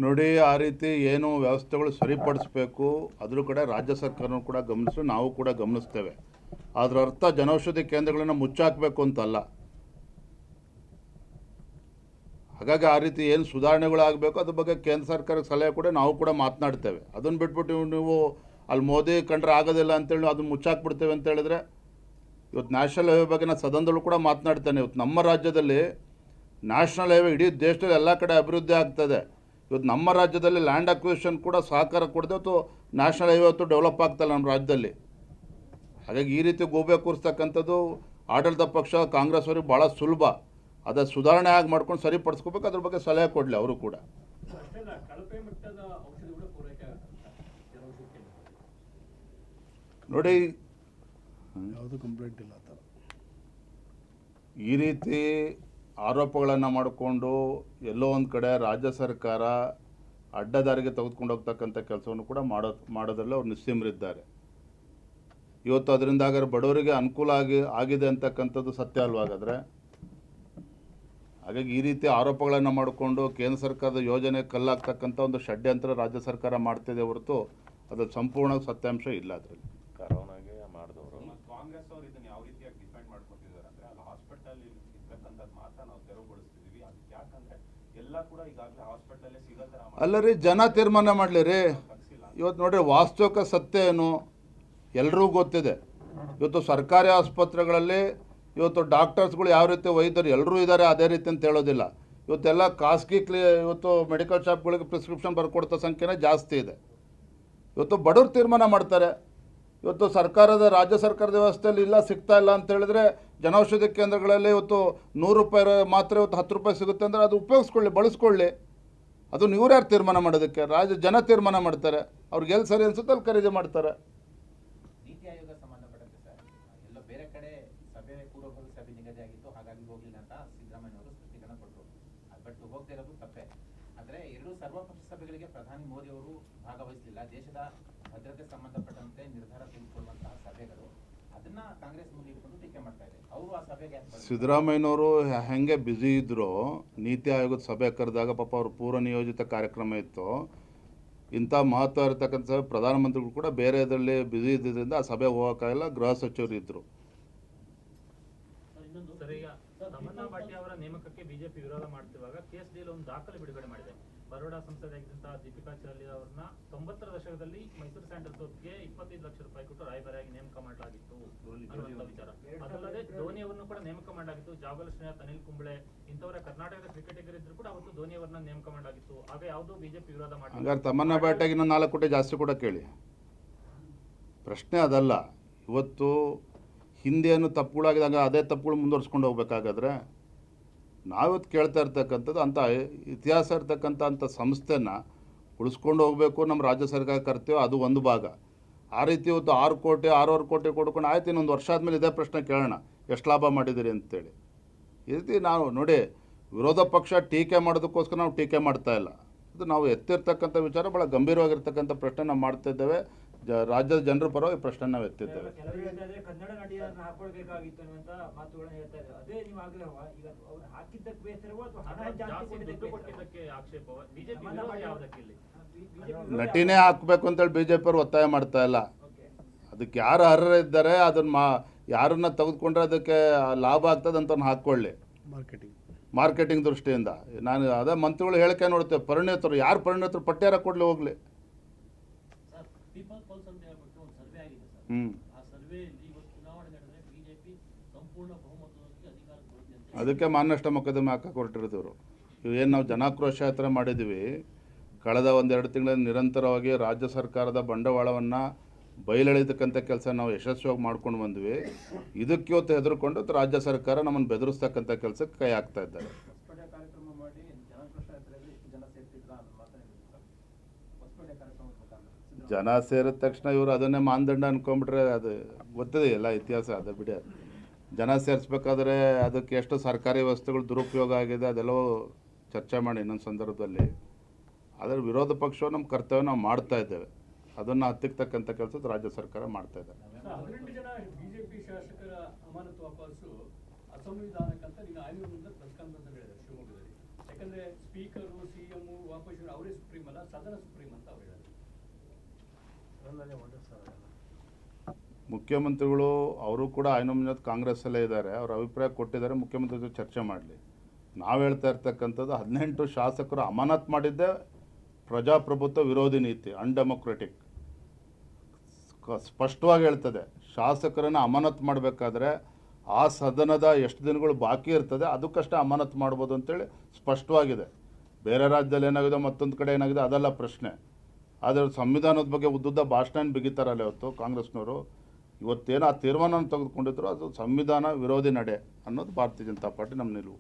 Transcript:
ನೋಡಿ, ಆ ರೀತಿ ಏನು ವ್ಯವಸ್ಥೆಗಳು ಸರಿಪಡಿಸಬೇಕು ಅದ್ರ ಕಡೆ ರಾಜ್ಯ ಸರ್ಕಾರನೂ ಕೂಡ ಗಮನಿಸಿ ನಾವು ಕೂಡ ಗಮನಿಸ್ತೇವೆ. ಅದರ ಅರ್ಥ ಜನೌಷಧಿ ಕೇಂದ್ರಗಳನ್ನು ಮುಚ್ಚಾಕಬೇಕು ಅಂತಲ್ಲ. ಹಾಗಾಗಿ ಆ ರೀತಿ ಏನು ಸುಧಾರಣೆಗಳಾಗಬೇಕು ಅದ್ರ ಬಗ್ಗೆ ಕೇಂದ್ರ ಸರ್ಕಾರಕ್ಕೆ ಸಲಹೆ ಕೂಡ ನಾವು ಕೂಡ ಮಾತನಾಡ್ತೇವೆ. ಅದನ್ನು ಬಿಟ್ಬಿಟ್ಟು ನೀವು ಅಲ್ಲಿ ಮೋದಿ ಕಂಡ್ರೆ ಆಗೋದಿಲ್ಲ ಅಂತೇಳಿ ಅದನ್ನು ಮುಚ್ಚಾಕ್ಬಿಡ್ತೇವೆ ಅಂತ ಹೇಳಿದ್ರೆ, ಇವತ್ತು ನ್ಯಾಷನಲ್ ಹೈವೇ ಬಗ್ಗೆ ನಾನು ಸದನದಲ್ಲೂ ಕೂಡ ಮಾತನಾಡ್ತೇನೆ. ಇವತ್ತು ನಮ್ಮ ರಾಜ್ಯದಲ್ಲಿ ನ್ಯಾಷನಲ್ ಹೈವೇ ಇಡೀ ದೇಶದಲ್ಲಿ ಎಲ್ಲ ಕಡೆ ಅಭಿವೃದ್ಧಿ ಆಗ್ತದೆ. ಇವತ್ತು ನಮ್ಮ ರಾಜ್ಯದಲ್ಲಿ ಲ್ಯಾಂಡ್ ಅಕ್ವಿಸಿಷನ್ ಕೂಡ ಸಹಕಾರ ಕೊಡದೆ ಇವತ್ತು ನ್ಯಾಷನಲ್ ಹೈವೇ ಇವತ್ತು ಡೆವಲಪ್ ಆಗ್ತಾಯಿಲ್ಲ ನಮ್ಮ ರಾಜ್ಯದಲ್ಲಿ. ಹಾಗಾಗಿ ಈ ರೀತಿ ಗೋಬೆ ಕೂರಿಸ್ತಕ್ಕಂಥದ್ದು ಆಡಳಿತ ಪಕ್ಷ ಕಾಂಗ್ರೆಸ್ ಅವರಿಗೆ ಭಾಳ ಸುಲಭ. ಅದೇ ಸುಧಾರಣೆ ಆಗಿ ಮಾಡ್ಕೊಂಡು ಸರಿಪಡಿಸ್ಕೋಬೇಕು, ಅದ್ರ ಬಗ್ಗೆ ಸಲಹೆ ಕೊಡಲಿ ಅವರು ಕೂಡ. ನೋಡಿ, ಯಾವುದು ಕಂಪ್ಲೇಂಟ್ ಇಲ್ಲ. ಈ ರೀತಿ ಆರೋಪಗಳನ್ನು ಮಾಡಿಕೊಂಡು ಎಲ್ಲೋ ಒಂದು ಕಡೆ ರಾಜ್ಯ ಸರ್ಕಾರ ಅಡ್ಡದಾರಿಗೆ ತೆಗೆದುಕೊಂಡು ಹೋಗ್ತಕ್ಕಂಥ ಕೆಲಸವನ್ನು ಕೂಡ ಮಾಡೋದ್ರಲ್ಲಿ ಅವ್ರು ನಿಸ್ಸೀಮರಿದ್ದಾರೆ. ಇವತ್ತು ಅದರಿಂದ ಹಾಗಾದ್ರೆ ಬಡವರಿಗೆ ಅನುಕೂಲ ಆಗಿದೆ ಅಂತಕ್ಕಂಥದ್ದು ಸತ್ಯ ಅಲ್ವಾಗಾದರೆ. ಹಾಗಾಗಿ ಈ ರೀತಿ ಆರೋಪಗಳನ್ನು ಮಾಡಿಕೊಂಡು ಕೇಂದ್ರ ಸರ್ಕಾರದ ಯೋಜನೆ ಕಲ್ಲಾಗ್ತಕ್ಕಂಥ ಒಂದು ಷಡ್ಯಂತ್ರ ರಾಜ್ಯ ಸರ್ಕಾರ ಮಾಡ್ತಿದೆ ಹೊರತು ಅದು ಸಂಪೂರ್ಣ ಸತ್ಯಾಂಶ ಇಲ್ಲ. ಅದರಲ್ಲಿ ಕರೋನಾಗೆ ಮಾಡಿದವರು ಕಾಂಗ್ರೆಸ್ ಅವರು ಇದನ್ನು ಯಾವ ರೀತಿಯಾಗಿ ಡಿಫೆಂಡ್ ಮಾಡ್ಕೊತಿದ್ದಾರೆ ಅಂದರೆ, ಅಲ್ಲಿ ಹಾಸ್ಪಿಟಲ್ ಇರ್ತಕ್ಕಂಥದ್ದು ಮಾತ್ರ ನಾವು ತೆರವುಗೊಳಿಸ್ತಿದ್ದೀವಿ. ಅದಕ್ಕೆ ಯಾಕಂದರೆ ಎಲ್ಲ ಕೂಡ ಈಗಾಗಲೇ ಹಾಸ್ಪಿಟಲಲ್ಲೇ ಸಿಗೋ ಥರ ಅಲ್ಲ ರೀ, ಜನ ತೀರ್ಮಾನ ಮಾಡಲಿ ರೀ. ಇವತ್ತು ನೋಡಿರಿ, ವಾಸ್ತವಿಕ ಸತ್ಯ ಏನು ಎಲ್ರಿಗೂ ಗೊತ್ತಿದೆ. ಇವತ್ತು ಸರ್ಕಾರಿ ಆಸ್ಪತ್ರೆಗಳಲ್ಲಿ ಇವತ್ತು ಡಾಕ್ಟರ್ಸ್ಗಳು ಯಾವ ರೀತಿ ವೈದ್ಯರು ಎಲ್ಲರೂ ಇದ್ದಾರೆ ಅದೇ ರೀತಿ ಅಂತ ಹೇಳೋದಿಲ್ಲ. ಇವತ್ತೆಲ್ಲ ಖಾಸಗಿ ಇವತ್ತು ಮೆಡಿಕಲ್ ಶಾಪ್ಗಳಿಗೆ ಪ್ರಿಸ್ಕ್ರಿಪ್ಷನ್ ಬರ್ಕೊಡ್ತಾ ಸಂಖ್ಯೆನೇ ಜಾಸ್ತಿ ಇದೆ. ಇವತ್ತು ಬಡವರು ತೀರ್ಮಾನ ಮಾಡ್ತಾರೆ. ಇವತ್ತು ರಾಜ್ಯ ಸರ್ಕಾರದ ವ್ಯವಸ್ಥೆಯಲ್ಲಿ ಇಲ್ಲ, ಸಿಗ್ತಾ ಇಲ್ಲ ಅಂತ ಹೇಳಿದ್ರೆ ಜನೌಷಧಿ ಕೇಂದ್ರಗಳಲ್ಲಿ ಇವತ್ತು 100 ರೂಪಾಯಿ ಮಾತ್ರ ಇವತ್ತು 10 ರೂಪಾಯಿ ಸಿಗುತ್ತೆ ಅಂದರೆ ಅದು ಉಪಯೋಗಿಸ್ಕೊಳ್ಳಿ, ಬಳಸ್ಕೊಳ್ಳಿ. ಅದು ಇವ್ರು ಯಾರು ತೀರ್ಮಾನ ಮಾಡೋದಕ್ಕೆ? ಜನ ತೀರ್ಮಾನ ಮಾಡ್ತಾರೆ. ಅವ್ರಿಗೆ ಎಲ್ಲಿ ಸರಿ ಅನ್ಸುತ್ತೆ ಅಲ್ಲಿ ಖರೀದಿ ಮಾಡ್ತಾರೆ. ನೀತಿ ಆಯೋಗ ಸಂಬಂಧಪಟ್ಟಂತೆ ಸರ್, ಎಲ್ಲ ಬೇರೆ ಕಡೆ ಸಭೆ ಪೂರ್ವಭಾವಿ ಸಭೆ ನಿಗದಿ ಆಗಿತ್ತು, ಹಾಗಾಗಿ ಹೋಗಲಿಲ್ಲ ಅಂತ ಸಿದ್ದರಾಮಯ್ಯ ಅವರು ಸ್ಪಷ್ಟೀಕರಣ ಕೊಟ್ಟರು. ಬಟ್ ಹೋಗದೇ ಇರೋದು ತಪ್ಪೇ. ಆದರೆ 2 ಸರ್ವಪಕ್ಷ ಸಭೆಗಳಿಗೆ ಪ್ರಧಾನಿ ಮೋದಿ ಅವರು ಭಾಗವಹಿಸಲಿಲ್ಲ. ದೇಶದ ಭದ್ರತೆ ಸಂಬಂಧಪಟ್ಟಂತೆ ನಿರ್ಧಾರ ತೆಗೆದುಕೊಳ್ಳುವಂತಹ ಸಭೆಗಳು, ಅದನ್ನ ಕಾಂಗ್ರೆಸ್ ಮುಂದೆ ಇಟ್ಕೊಂಡು ಟೀಕೆ ಮಾಡ್ತಾ ಇದೆ. ಅವರು ಆ ಸಭೆಗೆ ಸಿದ್ದರಾಮಯ್ಯನವರು ಹೆಂಗೆ ಬ್ಯುಸಿ ಇದ್ರು, ನೀತಿ ಆಯೋಗದ ಸಭೆ ಕರೆದಾಗ ಪಾಪ ಅವ್ರ ಪೂರ್ವ ನಿಯೋಜಿತ ಕಾರ್ಯಕ್ರಮ ಇತ್ತು. ಇಂಥ ಮಹತ್ವ ಇರತಕ್ಕಂಥ ಸಭೆ ಪ್ರಧಾನಮಂತ್ರಿಗಳು ಕೂಡ ಬೇರೆ ಇದರಲ್ಲಿ ಬ್ಯುಸಿ ಇದ್ದಿದ್ದರಿಂದ ಆ ಸಭೆ ಹೋಗೋಕ್ಕಾಗಲ್ಲ. ಗೃಹ ಸಚಿವರು ಇದ್ದರು. ತಮನ್ನಾ ಭಾಟಿ ಅವರ ನೇಮಕಕ್ಕೆ ಬಿಜೆಪಿ ವಿರೋಧ ಮಾಡ್ತಿರುವಾಗ ಕೆಎಸ್ಡಿಎಲ್ ಒಂದು ದಾಖಲೆ ಬಿಡುಗಡೆ ಮಾಡಿದೆ. ಬರೋಡಾ ಸಂಸದರಾಗಿದ್ದಂತಹ ದೀಪಿಕಾ ಚಾರ್ಲಿ ಅವರನ್ನ 90ರ ದಶಕದಲ್ಲಿ ಮೈಸೂರು ಸ್ಯಾಂಡಲ್ ಸೋಪ್ಗೆ 25 ಲಕ್ಷ ರೂಪಾಯಿ ಕೊಟ್ಟು ರಾಯಭಾರಿಯಾಗಿ ನೇಮಕ ಮಾಡಲಾಗಿತ್ತು ಅನ್ನುವಂಥ ವಿಚಾರ. ಅದಲ್ಲದೆ ಧೋನಿ ಅವರನ್ನು ಕೂಡ ನೇಮಕ ಮಾಡಲಾಗಿತ್ತು. ಜಾವಗಲ್ ಶ್ರೀನಾಥ್, ಅನಿಲ್ ಕುಂಬ್ಳೆ ಇಂಥವರ ಕರ್ನಾಟಕದ ಕ್ರಿಕೆಟಿಗರು ಇದ್ರು ಕೂಡ ಅವತ್ತು ಧೋನಿ ಅವರನ್ನ ನೇಮಕ ಮಾಡಲಾಗಿತ್ತು. ಆಗ ಯಾವುದೋ ಬಿಜೆಪಿ ವಿರೋಧ ಮಾಡಿ, ಹಂಗಾರೆ ತಮನ್ನಾ ಭಾಟಿಗೆ ಇನ್ನೂ 4 ಕೋಟಿ ಜಾಸ್ತಿ ಕೂಡ ಕೇಳಿ. ಪ್ರಶ್ನೆ ಅದಲ್ಲ. ಇವತ್ತು ಹಿಂದೇನು ತಪ್ಪುಗಳಾಗಿದ್ದಾಗ ಅದೇ ತಪ್ಪುಗಳು ಮುಂದುವರ್ಸ್ಕೊಂಡು ಹೋಗ್ಬೇಕಾಗಾದ್ರೆ ನಾವಿವತ್ತು ಕೇಳ್ತಾ ಇರ್ತಕ್ಕಂಥದ್ದು ಅಂಥ ಇತಿಹಾಸ ಇರ್ತಕ್ಕಂಥ ಅಂಥ ಸಂಸ್ಥೆನ ಉಳಿಸ್ಕೊಂಡು ಹೋಗಬೇಕು. ನಮ್ಮ ರಾಜ್ಯ ಸರ್ಕಾರ ಕರ್ತೇವೆ, ಅದು ಒಂದು ಭಾಗ. ಆ ರೀತಿ ಇವತ್ತು 6 ಕೋಟಿ 6.5 ಕೋಟಿ ಕೊಡ್ಕೊಂಡು ಆಯ್ತು, ಇನ್ನೊಂದು ವರ್ಷ ಆದಮೇಲೆ ಇದೇ ಪ್ರಶ್ನೆ ಕೇಳೋಣ, ಎಷ್ಟು ಲಾಭ ಮಾಡಿದ್ದೀರಿ ಅಂತೇಳಿ. ಈ ರೀತಿ ನಾವು ನೋಡಿ, ವಿರೋಧ ಪಕ್ಷ ಟೀಕೆ ಮಾಡೋದಕ್ಕೋಸ್ಕರ ನಾವು ಟೀಕೆ ಮಾಡ್ತಾ ಇಲ್ಲ. ಇದು ನಾವು ಎತ್ತಿರ್ತಕ್ಕಂಥ ವಿಚಾರ, ಭಾಳ ಗಂಭೀರವಾಗಿರ್ತಕ್ಕಂಥ ಪ್ರಶ್ನೆ ನಾವು ಮಾಡ್ತಾ ಇದ್ದೇವೆ. ರಾಜ್ಯದ ಜನರ ಪರವಾಗಿ ಪ್ರಶ್ನೆ ನಾವು ಎತ್ತಿದ್ದೇವೆ. ಕನ್ನಡ ನಟಿಯರನ್ನ ಹಾಕೊಳ್ಬೇಕಾಗಿತ್ತು ಅನ್ನುವಂತ ಮಾತುಗಳನ್ನು ಹೇಳ್ತಾ ಇದ್ದಾರೆ. ಅದೇ ನೀವು ಆಗ್ರಹವ? ಈಗ ಅವರು ಹಾಕಿದ್ದಕ್ಕೆ ಬೇಸರವೋ ಅಥವಾ ಹಣ ಜಾಸ್ತಿ ಕೊಟ್ಟಿದ್ದಕ್ಕೆ ಆಕ್ಷೇಪವ? ಬಿಜೆಪಿ ವಿರೋಧ ಯಾವುದಕ್ಕೆ ಇಲ್ಲಿ? ನಟಿನೇ ಹಾಕಬೇಕು ಅಂತೇಳಿ ಬಿಜೆಪಿ ಅವರು ಒತ್ತಾಯ ಮಾಡ್ತಾ ಇಲ್ಲ. ಅದಕ್ಕೆ ಯಾರು ಅರ್ಹರು ಇದ್ದಾರೆ ಅದನ್ನು ಯಾರನ್ನ ತೆಗೆದುಕೊಂಡ್ರೆ ಅದಕ್ಕೆ ಲಾಭ ಆಗ್ತದೆ ಅಂತ ಹಾಕ್ಕೊಳ್ಳಿ, ಮಾರ್ಕೆಟಿಂಗ್ ದೃಷ್ಟಿಯಿಂದ. ನಾನು ಅದೇ ಮಂತ್ರಿಗಳು ಹೇಳಿಕೆ ನೋಡ್ತೇವೆ, ಪರಿಣಿತರು ಯಾರು ಪರಿಣಿತರು ಪಟ್ಟ್ಯಾರ ಕೊಡಲಿ ಹೋಗಲಿ. ಅದಕ್ಕೆ ಮಾನನಷ್ಟ ಮೊಕದ್ದಮೆ ಹಾಕಕ್ಕೆ ಹೊರಟಿರೋದವರು. ಏನು ನಾವು ಜನಾಕ್ರೋಶ ಯಾತ್ರೆ ಮಾಡಿದ್ದೀವಿ, ಕಳೆದ 1-2 ತಿಂಗಳಿಂದ ನಿರಂತರವಾಗಿ ರಾಜ್ಯ ಸರ್ಕಾರದ ಬಂಡವಾಳವನ್ನು ಬಯಲೆಳಿತಕ್ಕಂಥ ಕೆಲಸ ನಾವು ಯಶಸ್ವಿಯಾಗಿ ಮಾಡ್ಕೊಂಡು ಬಂದ್ವಿ. ಇದಕ್ಕೆ ಇವತ್ತು ಹೆದರ್ಕೊಂಡು ರಾಜ್ಯ ಸರ್ಕಾರ ನಮ್ಮನ್ನು ಬೆದರಿಸ್ತಕ್ಕಂಥ ಕೆಲಸಕ್ಕೆ ಕೈ ಹಾಕ್ತಾ ಇದ್ದಾರೆ. ಜನ ಸೇರಿದ ತಕ್ಷಣ ಇವರು ಅದನ್ನೇ ಮಾನದಂಡ ಅನ್ಕೊಂಡ್ಬಿಟ್ರೆ ಅದು ಗೊತ್ತಿದೆ ಎಲ್ಲ ಇತಿಹಾಸ. ಅದು ಬಿಡಿ, ಜನ ಸೇರಿಸ್ಬೇಕಾದ್ರೆ ಅದಕ್ಕೆ ಎಷ್ಟು ಸರ್ಕಾರಿ ವ್ಯವಸ್ಥೆಗಳು ದುರುಪಯೋಗ ಆಗಿದೆ ಅದೆಲ್ಲವೂ ಚರ್ಚೆ ಮಾಡಿ ಇನ್ನೊಂದು ಸಂದರ್ಭದಲ್ಲಿ. ಅದರ ವಿರೋಧ ಪಕ್ಷವು ನಮ್ಮ ಕರ್ತವ್ಯ ನಾವು ಮಾಡ್ತಾ ಇದ್ದೇವೆ. ಅದನ್ನು ಹತ್ತಿಕ್ಕತಕ್ಕಂಥ ಕೆಲಸ ರಾಜ್ಯ ಸರ್ಕಾರ ಮಾಡ್ತಾ ಇದೆ. 18 ಜನ ಬಿಜೆಪಿ ಶಾಸಕರ ಅಮಾನತು ವಾಪಸ್ಸು ಅಸಂವಿಧಾನಕ್ಕಂತ ನೀವು ಆಯೋಗದಿಂದ ಪ್ರಸ್ತಾಪ ಅಂತ ಹೇಳಿದ್ದಾರೆ ಶಿವಮೊಗ್ಗದಲ್ಲಿ. ಯಾಕಂದ್ರೆ ಸ್ಪೀಕರು, ಸಿಎಂ ಆಪೋಸಿಷನ್ ಅವರೇ ಸುಪ್ರೀಂ ಅಲ್ಲ, ಸದನ ಸುಪ್ರೀಂ ಅಂತ ಅವ್ರು ಹೇಳೋದು. ಮುಖ್ಯಮಂತ್ರಿಗಳು ಅವರು ಕೂಡ ಐನೋಮಿನತ್ ಕಾಂಗ್ರೆಸ್ಸಲ್ಲೇ ಇದ್ದಾರೆ, ಅವ್ರ ಅಭಿಪ್ರಾಯ ಕೊಟ್ಟಿದ್ದಾರೆ, ಮುಖ್ಯಮಂತ್ರಿ ಜೊತೆ ಚರ್ಚೆ ಮಾಡಲಿ. ನಾವು ಹೇಳ್ತಾ ಇರ್ತಕ್ಕಂಥದ್ದು 18 ಶಾಸಕರು ಅಮಾನತ್ ಮಾಡಿದ್ದೇ ಪ್ರಜಾಪ್ರಭುತ್ವ ವಿರೋಧಿ ನೀತಿ, ಅನ್ಡೆಮೊಕ್ರೆಟಿಕ್. ಸ್ಪಷ್ಟವಾಗಿ ಹೇಳ್ತದೆ, ಶಾಸಕರನ್ನು ಅಮಾನತ್ ಮಾಡಬೇಕಾದ್ರೆ ಆ ಸದನದ ಎಷ್ಟು ದಿನಗಳು ಬಾಕಿ ಇರ್ತದೆ ಅದಕ್ಕಷ್ಟೇ ಅಮಾನತ್ ಮಾಡ್ಬೋದು ಅಂತೇಳಿ ಸ್ಪಷ್ಟವಾಗಿದೆ. ಬೇರೆ ರಾಜ್ಯದಲ್ಲಿ ಏನಾಗಿದೆ, ಮತ್ತೊಂದು ಕಡೆ ಏನಾಗಿದೆ, ಅದೆಲ್ಲ ಪ್ರಶ್ನೆ. ಆದರೆ ಸಂವಿಧಾನದ ಬಗ್ಗೆ ಉದ್ದುದ್ದ ಭಾಷಣ ಬಿಗಿತಾರಲ್ಲ ಇವತ್ತು ಕಾಂಗ್ರೆಸ್ನವರು. ಇವತ್ತೇನು ಆ ತೀರ್ಮಾನ ತೆಗೆದುಕೊಂಡಿದ್ರು ಅದು ಸಂವಿಧಾನ ವಿರೋಧಿ ನಡೆ ಅನ್ನೋದು ಭಾರತೀಯ ಜನತಾ ಪಾರ್ಟಿ ನಮ್ಮ ನಿಲುವು.